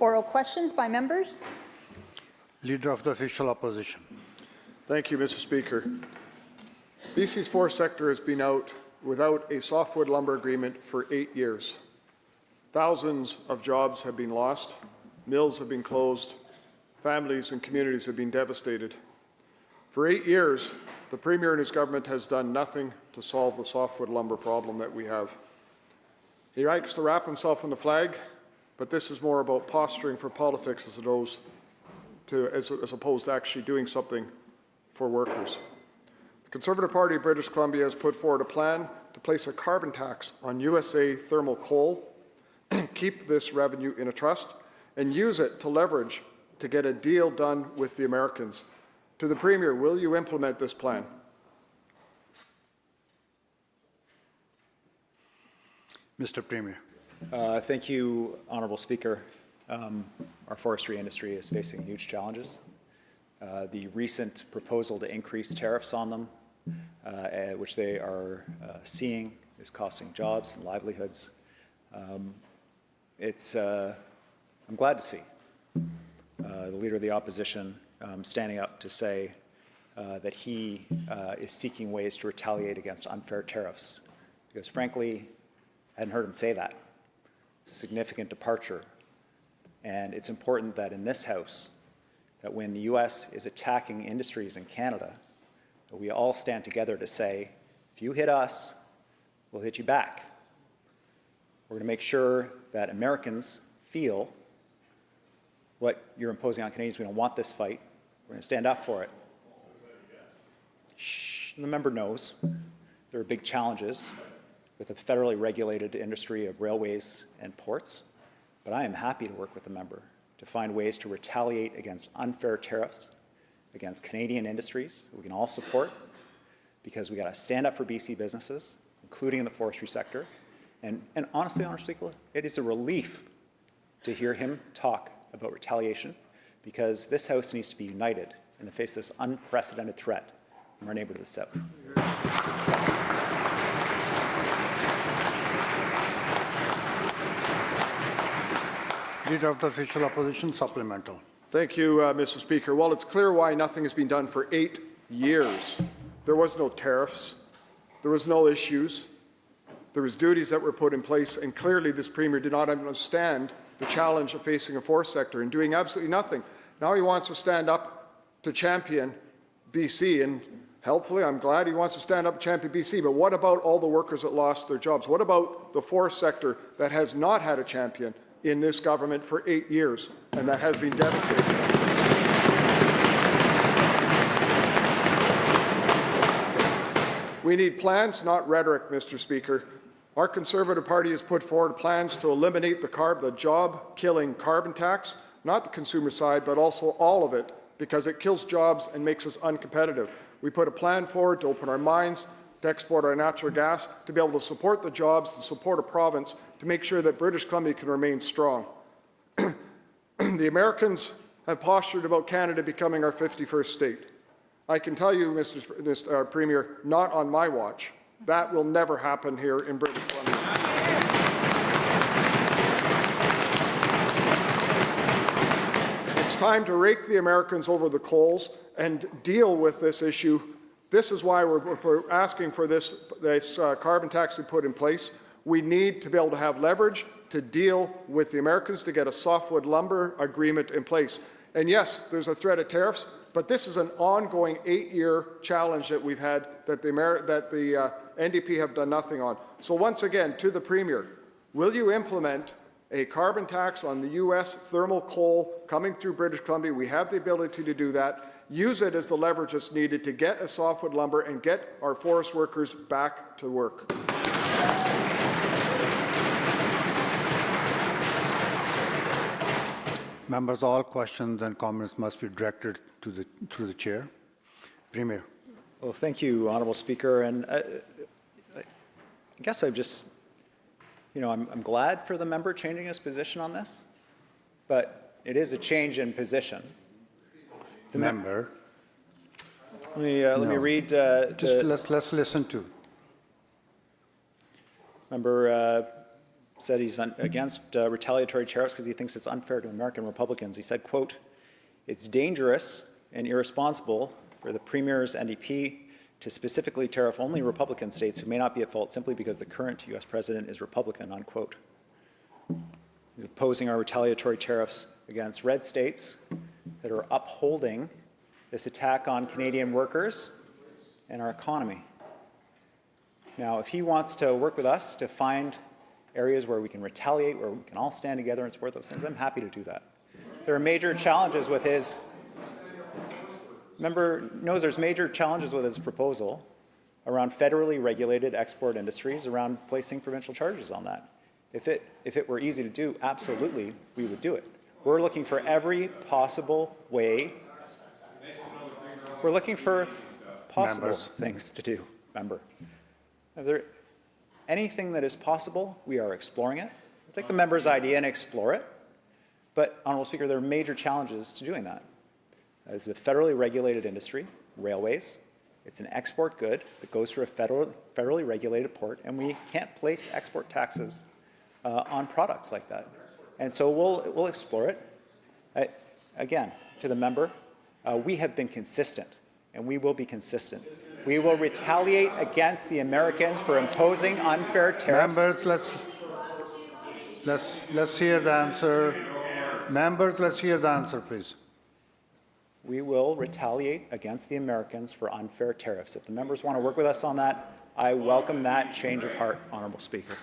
Oral questions by members. Leader of the Official Opposition. Thank you, Mr. Speaker. BC's forest sector has been out without a softwood lumber agreement for 8 years. Thousands of jobs have been lost, mills have been closed, families and communities have been devastated. For 8 years, the Premier and his government has done nothing to solve the softwood lumber problem that we have. He likes to wrap himself in the flag, but this is more about posturing for politics as opposed to actually doing something for workers. The Conservative Party of British Columbia has put forward a plan to place a carbon tax on USA thermal coal, keep this revenue in a trust, and use it to leverage to get a deal done with the Americans. To the Premier, will you implement this plan? Mr. Premier. Thank you, Honourable Speaker. Our forestry industry is facing huge challenges. The recent proposal to increase tariffs on them, which they are seeing, is costing jobs and livelihoods. I'm glad to see the Leader of the Opposition standing up to say that he is seeking ways to retaliate against unfair tariffs. Because frankly, I hadn't heard him say that. It's a significant departure. And it's important that in this House, that when the U.S. is attacking industries in Canada, that we all stand together to say, if you hit us, we'll hit you back. We're going to make sure that Americans feel what you're imposing on Canadians. We don't want this fight. We're going to stand up for it. Shh, the member knows there are big challenges with a federally regulated industry of railways and ports, but I am happy to work with the member to find ways to retaliate against unfair tariffs against Canadian industries that we can all support, because we got to stand up for BC businesses, including in the forestry sector. And honestly, Honourable Speaker, it is a relief to hear him talk about retaliation, because this House needs to be united in the face of this unprecedented threat from our neighbour to the south. Leader of the Official Opposition, supplemental. Thank you, Mr. Speaker. Well, it's clear why nothing has been done for 8 years. There was no tariffs. There was no issues. There was duties that were put in place, and clearly this Premier did not understand the challenge of facing a forest sector and doing absolutely nothing. Now he wants to stand up to champion BC, and helpfully, I'm glad he wants to stand up to champion BC, but what about all the workers that lost their jobs? What about the forest sector that has not had a champion in this government for 8 years, and that has been devastating? We need plans, not rhetoric, Mr. Speaker. Our Conservative Party has put forward plans to eliminate the job-killing carbon tax, not the consumer side, but also all of it, because it kills jobs and makes us uncompetitive. We put a plan forward to open our mines, to export our natural gas, to be able to support the jobs, to support a province, to make sure that British Columbia can remain strong. The Americans have postured about Canada becoming our 51st state. I can tell you, Mr. Premier, not on my watch. That will never happen here in British Columbia. It's time to rake the Americans over the coals and deal with this issue. This is why we're asking for this carbon tax to be put in place. We need to be able to have leverage to deal with the Americans to get a softwood lumber agreement in place. And yes, there's a threat of tariffs, but this is an ongoing 8-year challenge that we've had that the NDP have done nothing on. So once again, to the Premier, will you implement a carbon tax on the U.S. thermal coal coming through British Columbia? We have the ability to do that. Use it as the leverage that's needed to get a softwood lumber and get our forest workers back to work. Members, all questions and comments must be directed through the chair. Premier. Well, thank you, Honourable Speaker. And I guess I'm just, I'm glad for the member changing his position on this, but it is a change in position. The member. Let me read. Let's listen to. Member said he's against retaliatory tariffs because he thinks it's unfair to American Republicans. He said, quote, "It's dangerous and irresponsible for the Premier's NDP to specifically tariff only Republican states who may not be at fault simply because the current U.S. president is Republican," unquote. He's opposing our retaliatory tariffs against red states that are upholding this attack on Canadian workers and our economy. Now, if he wants to work with us to find areas where we can retaliate, where we can all stand together and support those things, I'm happy to do that. There are major challenges with his, member knows there's major challenges with his proposal around federally regulated export industries, around placing provincial charges on that. If it were easy to do, absolutely, we would do it. We're looking for every possible way. We're looking for possible things to do, member. If there anything that is possible, we are exploring it. We'll take the member's idea and explore it. But, Honourable Speaker, there are major challenges to doing that. It's a federally regulated industry, railways. It's an export good that goes through a federally regulated port, and we can't place export taxes on products like that. And so we'll explore it. Again, to the member, we have been consistent, and we will be consistent. We will retaliate against the Americans for imposing unfair tariffs. Members, let's hear the answer. Members, let's hear the answer, please. We will retaliate against the Americans for unfair tariffs. If the members want to work with us on that, I welcome that change of heart, Honourable Speaker.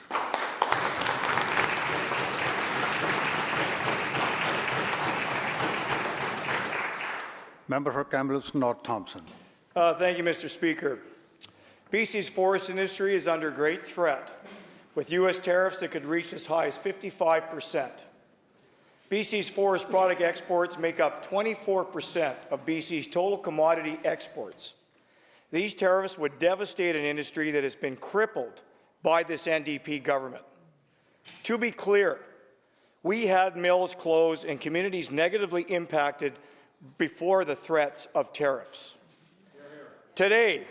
Member for Kamloops North Thompson. Thank you, Mr. Speaker. BC's forest industry is under great threat, with U.S. tariffs that could reach as high as 55%. BC's forest product exports make up 24% of BC's total commodity exports. These tariffs would devastate an industry that has been crippled by this NDP government. To be clear, we had mills close and communities negatively impacted before the threats of tariffs. Today,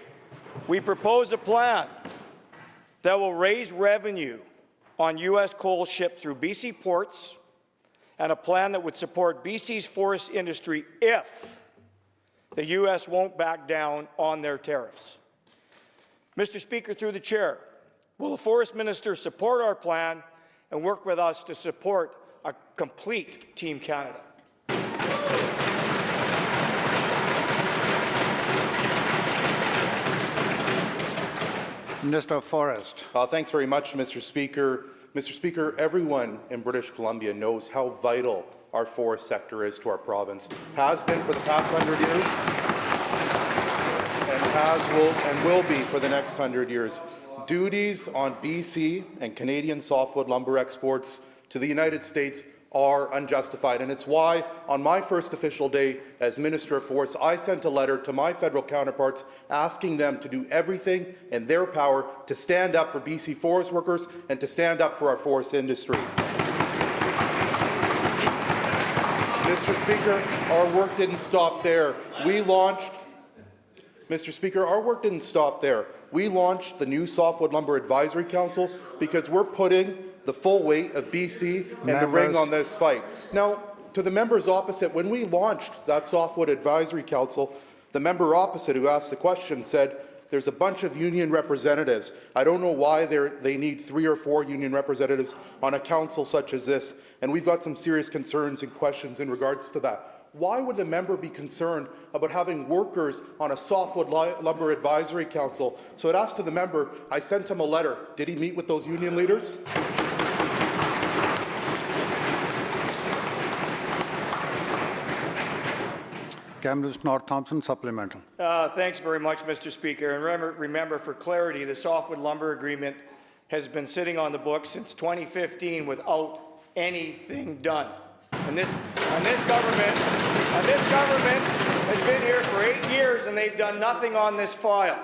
we propose a plan that will raise revenue on U.S. coal shipped through BC ports, and a plan that would support BC's forest industry if the U.S. won't back down on their tariffs. Mr. Speaker, through the chair, will the Forest Minister support our plan and work with us to support a complete Team Canada? Minister of Forest. Thanks very much, Mr. Speaker. Mr. Speaker, everyone in British Columbia knows how vital our forest sector is to our province. Has been for the past 100 years, and will be for the next 100 years. Duties on BC and Canadian softwood lumber exports to the United States are unjustified, and it's why on my first official day as Minister of Forests, I sent a letter to my federal counterparts asking them to do everything in their power to stand up for BC forest workers and to stand up for our forest industry. Mr. Speaker, our work didn't stop there. Mr. Speaker, our work didn't stop there. We launched the new Softwood Lumber Advisory Council because we're putting the full weight of BC and the ring on this fight. Now, to the members opposite, when we launched that Softwood Advisory Council, the member opposite who asked the question said, there's a bunch of union representatives. I don't know why they need 3 or 4 union representatives on a council such as this, and we've got some serious concerns and questions in regards to that. Why would the member be concerned about having workers on a Softwood Lumber Advisory Council? So I'd ask to the member, I sent him a letter. Did he meet with those union leaders? Kamloops North Thompson, supplemental. Thanks very much, Mr. Speaker. And remember, for clarity, the Softwood Lumber Agreement has been sitting on the books since 2015 without anything done. And this government has been here for 8 years, and they've done nothing on this file.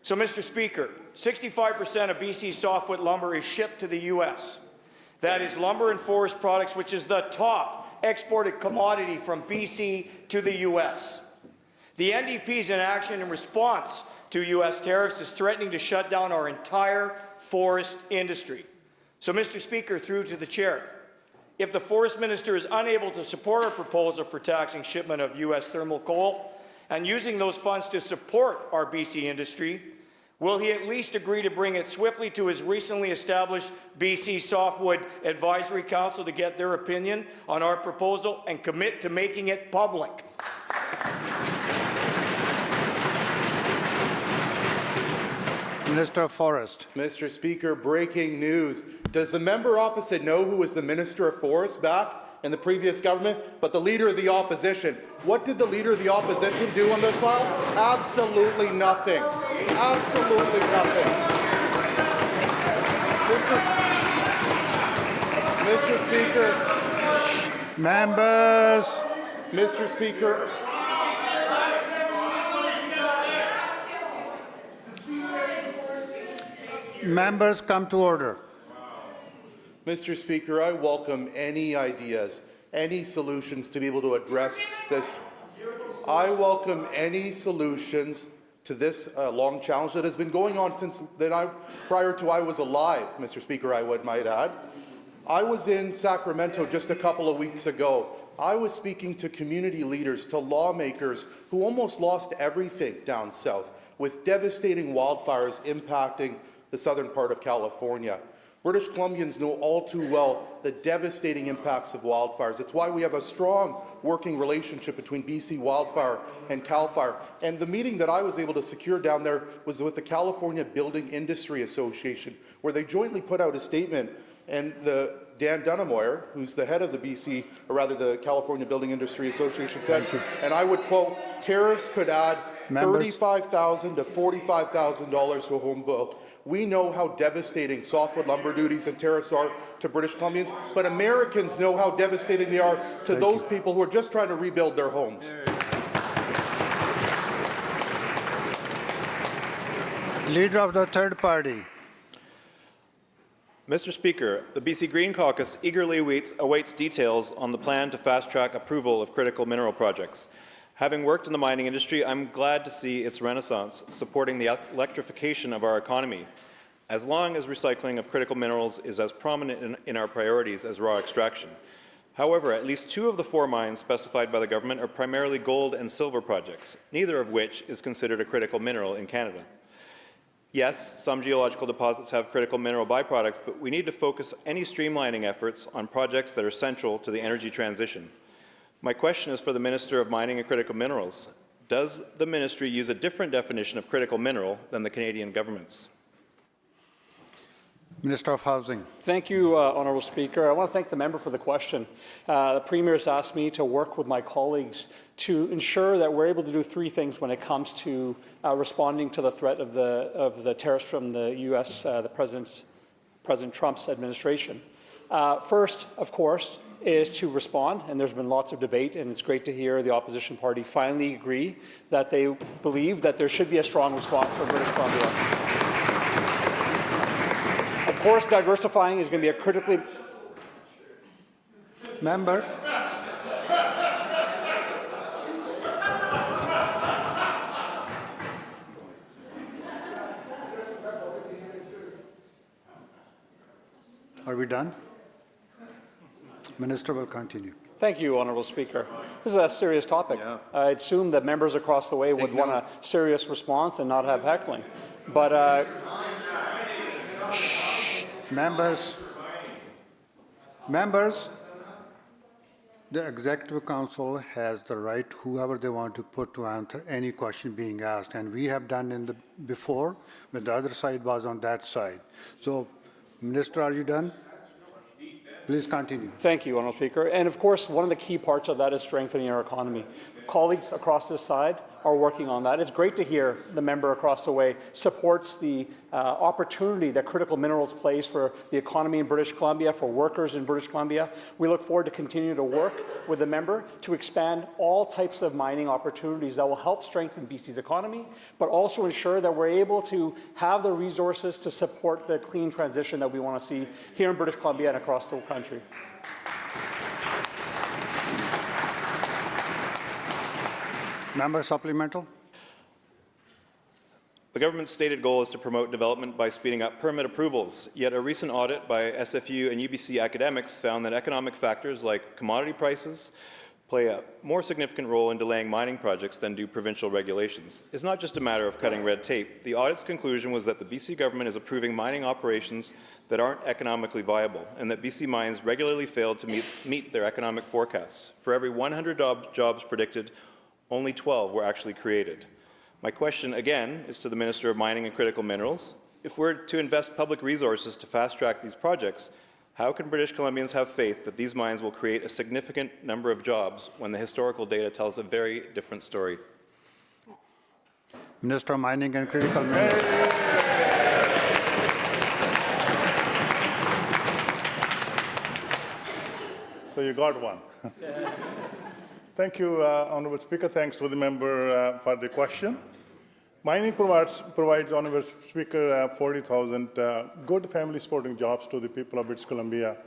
So, Mr. Speaker, 65% of BC softwood lumber is shipped to the U.S. That is lumber and forest products, which is the top exported commodity from BC to the U.S. The NDP's inaction in response to U.S. tariffs is threatening to shut down our entire forest industry. So, Mr. Speaker, through to the chair, if the Forest Minister is unable to support our proposal for taxing shipment of U.S. thermal coal and using those funds to support our BC industry, will he at least agree to bring it swiftly to his recently established BC Softwood Advisory Council to get their opinion on our proposal and commit to making it public? Minister of Forest. Mr. Speaker, breaking news. Does the member opposite know who was the Minister of Forest back in the previous government? But the Leader of the Opposition. What did the Leader of the Opposition do on this file? Absolutely nothing. Absolutely nothing. Mr. Speaker. Members. Mr. Speaker. Members, come to order. Mr. Speaker, I welcome any ideas, any solutions to be able to address this. I welcome any solutions to this long challenge that has been going on since prior to I was alive, Mr. Speaker, I might add. I was in Sacramento just a couple of weeks ago. I was speaking to community leaders, to lawmakers who almost lost everything down south with devastating wildfires impacting the southern part of California. British Columbians know all too well the devastating impacts of wildfires. It's why we have a strong working relationship between BC Wildfire and CAL FIRE. And the meeting that I was able to secure down there was with the California Building Industry Association, where they jointly put out a statement, and Dan Dunnemoyer, who's the head of the California Building Industry Association, said, and I would quote, tariffs could add $35,000 to $45,000 to a home build. We know how devastating softwood lumber duties and tariffs are to British Columbians, but Americans know how devastating they are to those people who are just trying to rebuild their homes. Leader of the third party. Mr. Speaker, the BC Green Caucus eagerly awaits details on the plan to fast-track approval of critical mineral projects. Having worked in the mining industry, I'm glad to see its renaissance supporting the electrification of our economy, as long as recycling of critical minerals is as prominent in our priorities as raw extraction. However, at least 2 of the 4 mines specified by the government are primarily gold and silver projects, neither of which is considered a critical mineral in Canada. Yes, some geological deposits have critical mineral byproducts, but we need to focus any streamlining efforts on projects that are central to the energy transition. My question is for the Minister of Mining and Critical Minerals. Does the ministry use a different definition of critical mineral than the Canadian government's? Minister of Housing. Thank you, Honourable Speaker. I want to thank the member for the question. The Premier has asked me to work with my colleagues to ensure that we're able to do 3 things when it comes to responding to the threat of the tariffs from the U.S., President Trump's administration. First, of course, is to respond, and there's been lots of debate, and it's great to hear the opposition party finally agree that they believe that there should be a strong response from British Columbia. Of course, diversifying is going to be a critically... Member. Are we done? Minister will continue. Thank you, Honourable Speaker. This is a serious topic. I assume that members across the way would want a serious response and not have heckling. But Members, the Executive Council has the right, whoever they want to put to answer any question being asked, and we have done before, when the other side was on that side. So, Minister, are you done? Please continue. thank you, Honourable Speaker. And of course, one of the key parts of that is strengthening our economy. Colleagues across this side are working on that. It's great to hear the member across the way supports the opportunity that critical minerals plays for the economy in British Columbia, for workers in British Columbia. We look forward to continue to work with the member to expand all types of mining opportunities that will help strengthen BC's economy, but also ensure that we're able to have the resources to support the clean transition that we want to see here in British Columbia and across the country. Member supplemental. The government's stated goal is to promote development by speeding up permit approvals, yet a recent audit by SFU and UBC academics found that economic factors like commodity prices play a more significant role in delaying mining projects than do provincial regulations. It's not just a matter of cutting red tape. The audit's conclusion was that the BC government is approving mining operations that aren't economically viable, and that BC mines regularly failed to meet their economic forecasts. For every 100 jobs predicted, only 12 were actually created. My question, again, is to the Minister of Mining and Critical Minerals. If we're to invest public resources to fast-track these projects, how can British Columbians have faith that these mines will create a significant number of jobs when the historical data tells a very different story? Minister of Mining and Critical Minerals. So you got one. Thank you, Honourable Speaker. Thanks to the member for the question. Mining provides Honourable Speaker, 40,000 good family supporting jobs to the people of British Columbia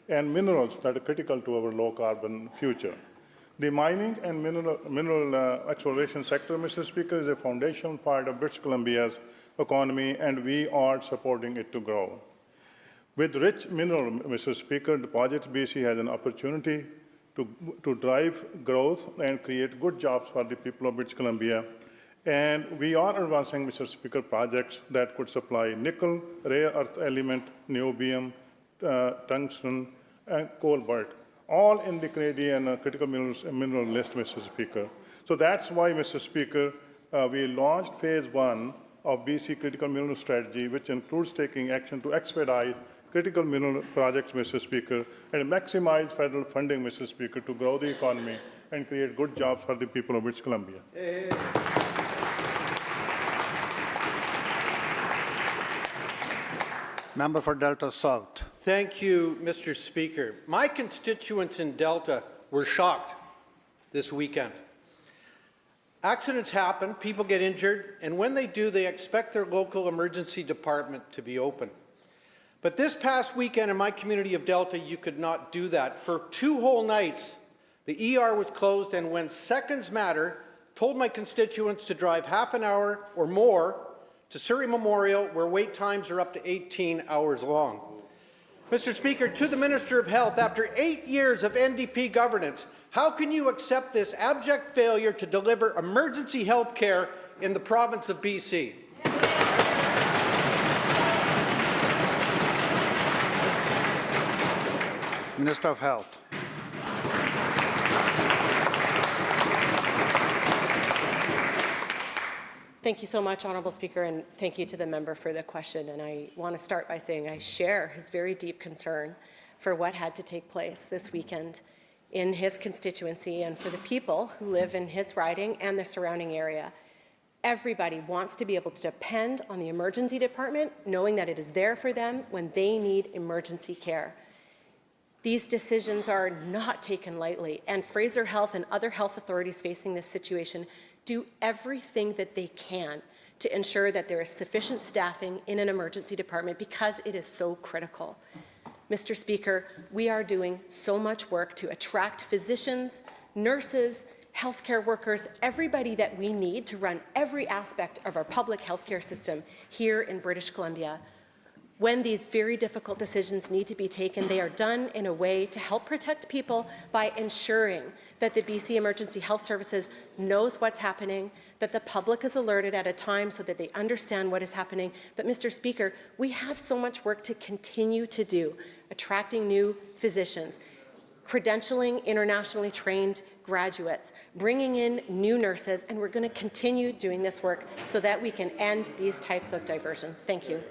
and minerals that are critical to our low carbon future. The mining and mineral exploration sector, Mr. Speaker, is a foundational part of British Columbia's economy, and we are supporting it to grow. With rich mineral, Mr. Speaker, deposits, BC has an opportunity to drive growth and create good jobs for the people of British Columbia. And we are advancing, Mr. Speaker, projects that could supply nickel, rare earth element, niobium, tungsten, and cobalt, all in the Canadian critical mineral list, Mr. Speaker. So that's why, Mr. Speaker, we launched phase 1 of BC critical mineral strategy, which includes taking action to expedite critical mineral projects, Mr. Speaker, and maximize federal funding, Mr. Speaker, to grow the economy and create good jobs for the people of British Columbia. Member for Delta South. Thank you, Mr. Speaker. My constituents in Delta were shocked this weekend. Accidents happen, people get injured, and when they do, they expect their local emergency department to be open. But this past weekend in my community of Delta, you could not do that. For 2 whole nights, the ER was closed, and when seconds matter, told my constituents to drive half an hour or more to Surrey Memorial, where wait times are up to 18 hours long. Mr. Speaker, to the Minister of Health, after 8 years of NDP governance, how can you accept this abject failure to deliver emergency health care in the province of BC? Minister of Health. Thank you so much, Honourable Speaker, and thank you to the member for the question. And I want to start by saying I share his very deep concern for what had to take place this weekend in his constituency and for the people who live in his riding and the surrounding area. Everybody wants to be able to depend on the emergency department, knowing that it is there for them when they need emergency care. These decisions are not taken lightly, and Fraser Health and other health authorities facing this situation do everything that they can to ensure that there is sufficient staffing in an emergency department because it is so critical. Mr. Speaker, we are doing so much work to attract physicians, nurses, healthcare workers, everybody that we need to run every aspect of our public healthcare system here in British Columbia. When these very difficult decisions need to be taken, they are done in a way to help protect people by ensuring that the BC Emergency Health Services knows what's happening, that the public is alerted at a time so that they understand what is happening. But, Mr. Speaker, we have so much work to continue to do, attracting new physicians, credentialing internationally trained graduates, bringing in new nurses, and we're going to continue doing this work so that we can end these types of diversions. Thank you.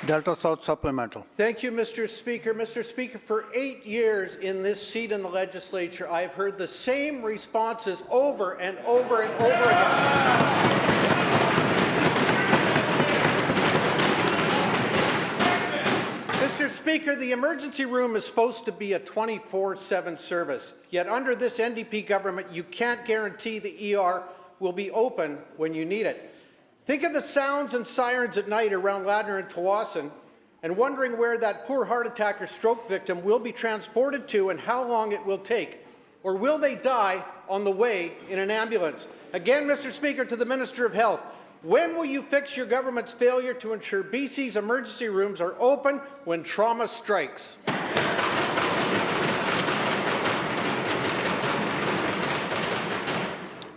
Delta South supplemental. Thank you, Mr. Speaker. Mr. Speaker, for 8 years in this seat in the legislature, I have heard the same responses over and over and over again. Mr. Speaker, the emergency room is supposed to be a 24/7 service, yet under this NDP government, you can't guarantee the ER will be open when you need it. Think of the sounds and sirens at night around Ladner and Tawasin and wondering where that poor heart attack or stroke victim will be transported to and how long it will take or will they die on the way in an ambulance? Again, Mr. Speaker, to the Minister of Health, when will you fix your government's failure to ensure BC's emergency rooms are open when trauma strikes?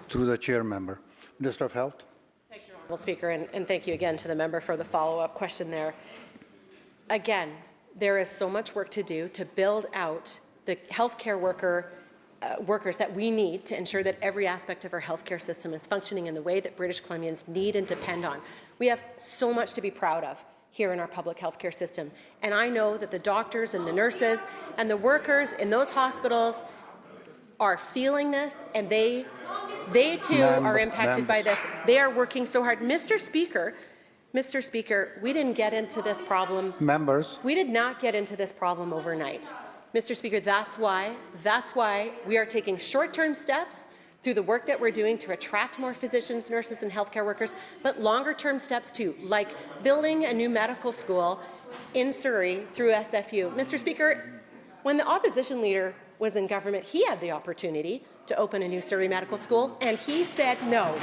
Through the chair member. Minister of Health. Thank you, Honourable Speaker, and thank you again to the member for the follow-up question there. Again, there is so much work to do to build out the healthcare workers that we need to ensure that every aspect of our healthcare system is functioning in the way that British Columbians need and depend on. We have so much to be proud of here in our public healthcare system. And I know that the doctors and the nurses and the workers in those hospitals are feeling this, and they too are impacted by this. They are working so hard. Mr. Speaker, we didn't get into this problem. Members. We did not get into this problem overnight. Mr. Speaker, that's why we are taking short-term steps through the work that we're doing to attract more physicians, nurses, and healthcare workers, but longer-term steps too, like building a new medical school in Surrey through SFU. Mr. Speaker, when the opposition leader was in government, he had the opportunity to open a new Surrey medical school, and he said no.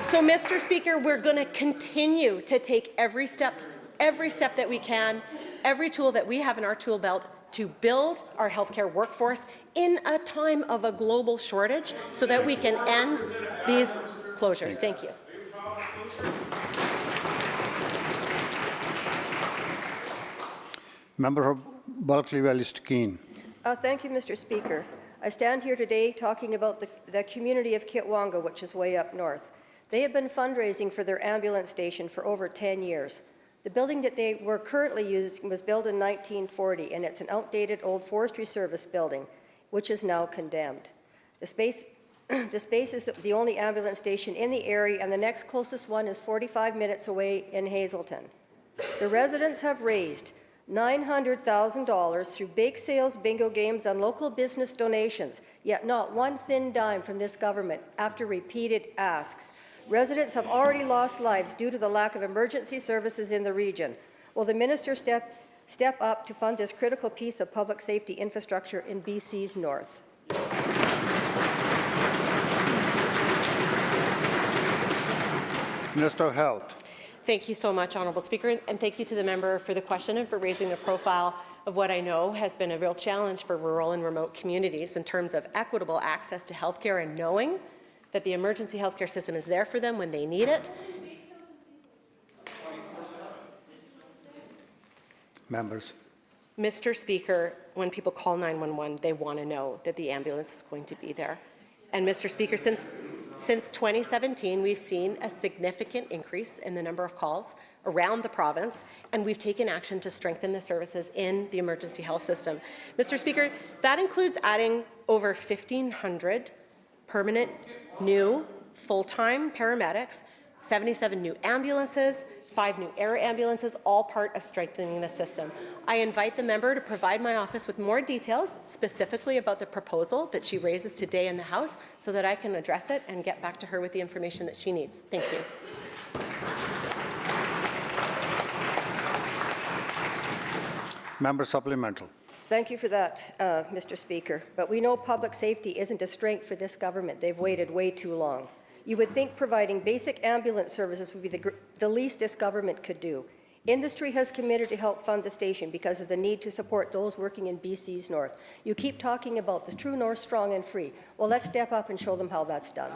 So, Mr. Speaker, we're going to continue to take every step that we can, every tool that we have in our tool belt to build our healthcare workforce in a time of a global shortage so that we can end these closures. Thank you. Member of Berkeley West Keene. Thank you, Mr. Speaker. I stand here today talking about the community of Kitwanga, which is way up north. They have been fundraising for their ambulance station for over 10 years. The building that they were currently using was built in 1940, and it's an outdated old forestry service building, which is now condemned. The space is the only ambulance station in the area, and the next closest one is 45 minutes away in Hazelton. The residents have raised $900,000 through bake sales, bingo games, and local business donations, yet not one thin dime from this government after repeated asks. Residents have already lost lives due to the lack of emergency services in the region. Will the minister step up to fund this critical piece of public safety infrastructure in BC's north? Minister of Health. Thank you so much, Honourable Speaker, and thank you to the member for the question and for raising the profile of what I know has been a real challenge for rural and remote communities in terms of equitable access to healthcare and knowing that the emergency healthcare system is there for them when they need it. Members. Mr. Speaker, when people call 911, they want to know that the ambulance is going to be there. And Mr. Speaker, since 2017, we've seen a significant increase in the number of calls around the province, and we've taken action to strengthen the services in the emergency health system. Mr. Speaker, that includes adding over 1,500 permanent new full-time paramedics, 77 new ambulances, 5 new air ambulances, all part of strengthening the system. I invite the member to provide my office with more details, specifically about the proposal that she raises today in the House, so that I can address it and get back to her with the information that she needs. Thank you. Member supplemental. Thank you for that, Mr. Speaker. But we know public safety isn't a strength for this government. They've waited way too long. You would think providing basic ambulance services would be the least this government could do. Industry has committed to help fund the station because of the need to support those working in BC's north. You keep talking about the true north, strong and free. Well, let's step up and show them how that's done.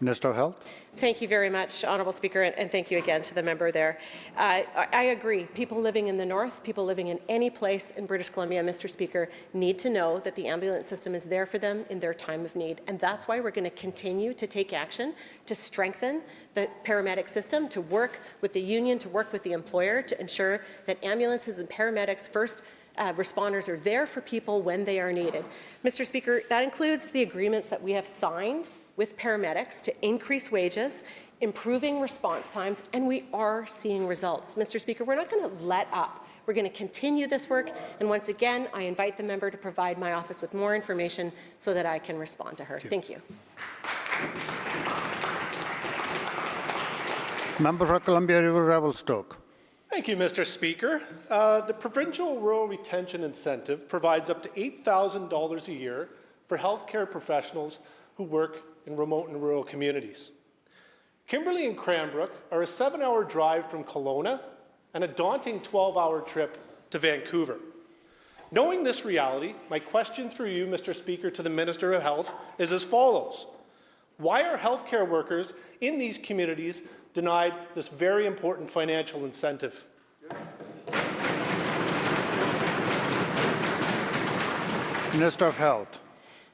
Minister of Health. Thank you very much, Honourable Speaker, and thank you again to the member there. I agree. People living in the north, people living in any place in British Columbia, Mr. Speaker, need to know that the ambulance system is there for them in their time of need. And that's why we're going to continue to take action to strengthen the paramedic system, to work with the union, to work with the employer, to ensure that ambulances and paramedics, first responders, are there for people when they are needed. Mr. Speaker, that includes the agreements that we have signed with paramedics to increase wages, improving response times, and we are seeing results. Mr. Speaker, we're not going to let up. We're going to continue this work, and once again, I invite the member to provide my office with more information so that I can respond to her. Thank you. Member for Columbia River Revelstoke. Thank you, Mr. Speaker. The provincial rural retention incentive provides up to $8,000 a year for healthcare professionals who work in remote and rural communities. Kimberley and Cranbrook are a 7-hour drive from Kelowna and a daunting 12-hour trip to Vancouver. Knowing this reality, my question through you, Mr. Speaker, to the Minister of Health is as follows. Why are healthcare workers in these communities denied this very important financial incentive? Minister of Health.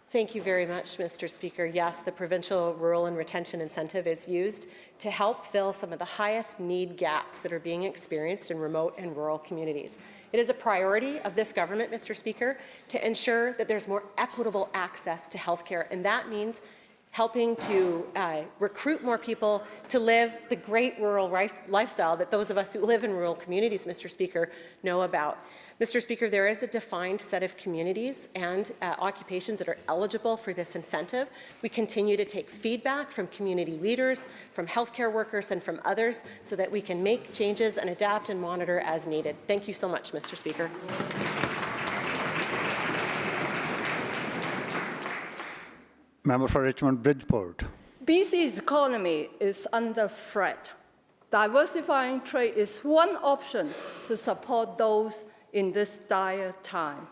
Thank you very much, Mr. Speaker. Yes, the provincial rural and retention incentive is used to help fill some of the highest need gaps that are being experienced in remote and rural communities. It is a priority of this government, Mr. Speaker, to ensure that there's more equitable access to healthcare, and that means helping to recruit more people to live the great rural lifestyle that those of us who live in rural communities, Mr. Speaker, know about. Mr. Speaker, there is a defined set of communities and occupations that are eligible for this incentive. We continue to take feedback from community leaders, from healthcare workers, and from others so that we can make changes and adapt and monitor as needed. Thank you so much, Mr. Speaker. Member for Richmond Bridgeport. BC's economy is under threat. Diversifying trade is one option to support those in this dire time.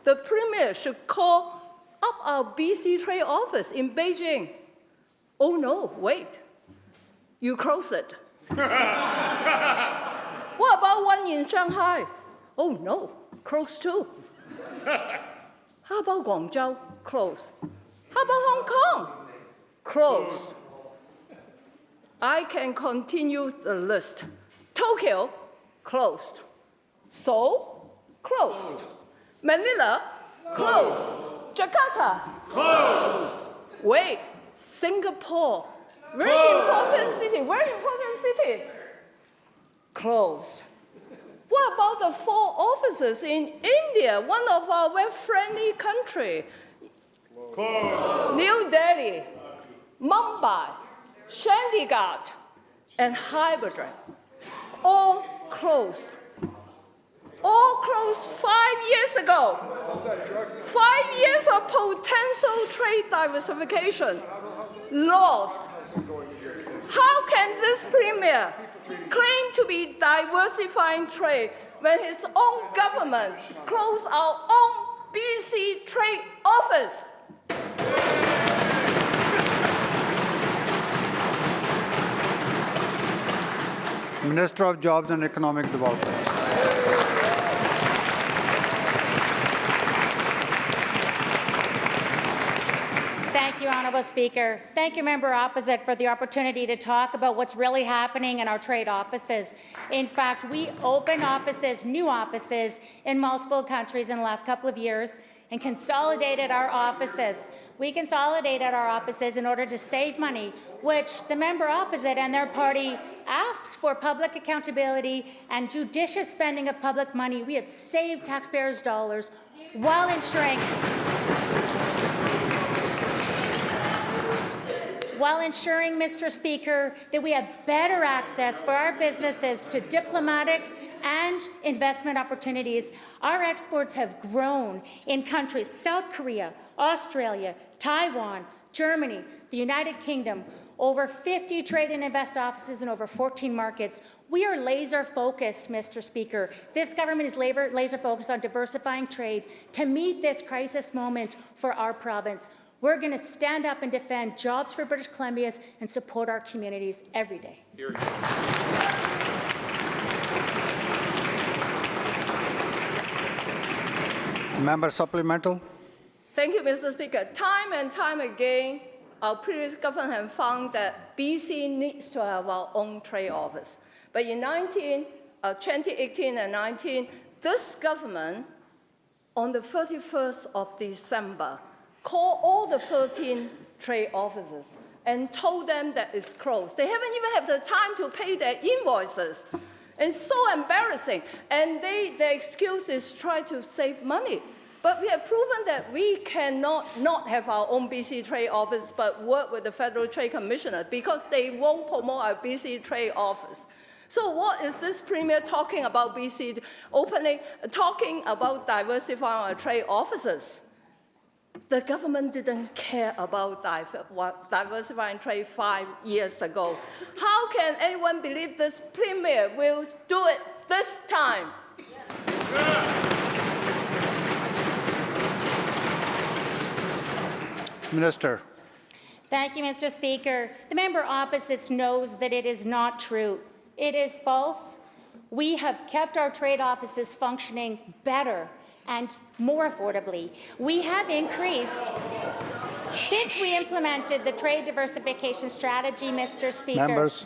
The Premier should call up our BC Trade Office in Beijing. Oh no, wait, you close it. What about one in Shanghai? Oh no, close too. How about Guangzhou? Close. How about Hong Kong? Closed. I can continue the list. Tokyo, closed. Seoul, closed. Manila, closed. Jakarta, closed. Wait, Singapore, very important city, closed. What about the 4 offices in India, one of our very friendly countries? Closed. New Delhi, Mumbai, Chandigarh, and Hyderabad, all closed. All closed 5 years ago. 5 years of potential trade diversification lost. How can this Premier claim to be diversifying trade when his own government closed our own BC Trade Office? Minister of Jobs and Economic Development. Thank you, Honourable Speaker. Thank you, Member Opposite, for the opportunity to talk about what's really happening in our trade offices. In fact, we opened offices, new offices, in multiple countries in the last couple of years and consolidated our offices. We consolidated our offices in order to save money, which the Member Opposite and their party asks for public accountability and judicious spending of public money. We have saved taxpayers' dollars while ensuring Mr. Speaker, that we have better access for our businesses to diplomatic and investment opportunities. Our exports have grown in countries South Korea, Australia, Taiwan, Germany, the United Kingdom, over 50 trade and invest offices in over 14 markets. We are laser-focused, Mr. Speaker. This government is laser-focused on diversifying trade to meet this crisis moment for our province. We're going to stand up and defend jobs for British Columbians and support our communities every day. Member supplemental. Thank you, Mr. Speaker. Time and time again, our previous government have found that BC needs to have our own trade office. But in 2018 and 19, this government, on the 31st of December, called all the 13 trade offices and told them that it's closed. They haven't even had the time to pay their invoices. And so embarrassing. And their excuse is try to save money. But we have proven that we cannot not have our own BC Trade Office, but work with the Federal Trade Commissioner because they won't promote our BC Trade Office. So what is this Premier talking about BC opening, talking about diversifying our trade offices? The government didn't care about diversifying trade 5 years ago. How can anyone believe this Premier will do it this time? Minister. Thank you, Mr. Speaker. The member opposite knows that it is not true. It is false. We have kept our trade offices functioning better and more affordably. We have increased, since we implemented the trade diversification strategy, Mr. Speaker. Members.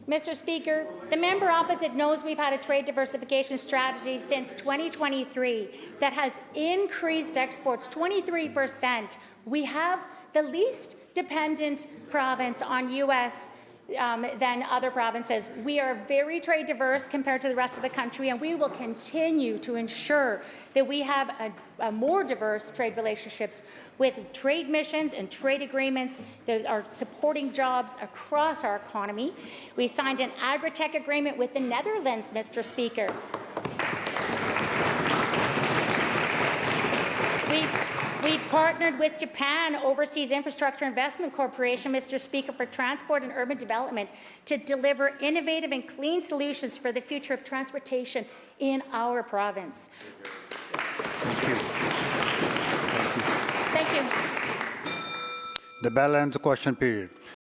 Mr. Speaker, the member opposite knows we've had a trade diversification strategy since 2023 that has increased exports 23%. We have the least dependent province on U.S. Than other provinces. We are very trade diverse compared to the rest of the country, and we will continue to ensure that we have a more diverse trade relationships with trade missions and trade agreements that are supporting jobs across our economy. We signed an agri-tech agreement with the Netherlands, Mr. Speaker. We partnered with Japan Overseas Infrastructure Investment Corporation, Mr. Speaker, for transport and urban development to deliver innovative and clean solutions for the future of transportation in our province. Thank you. Thank you. The bell ends the question period.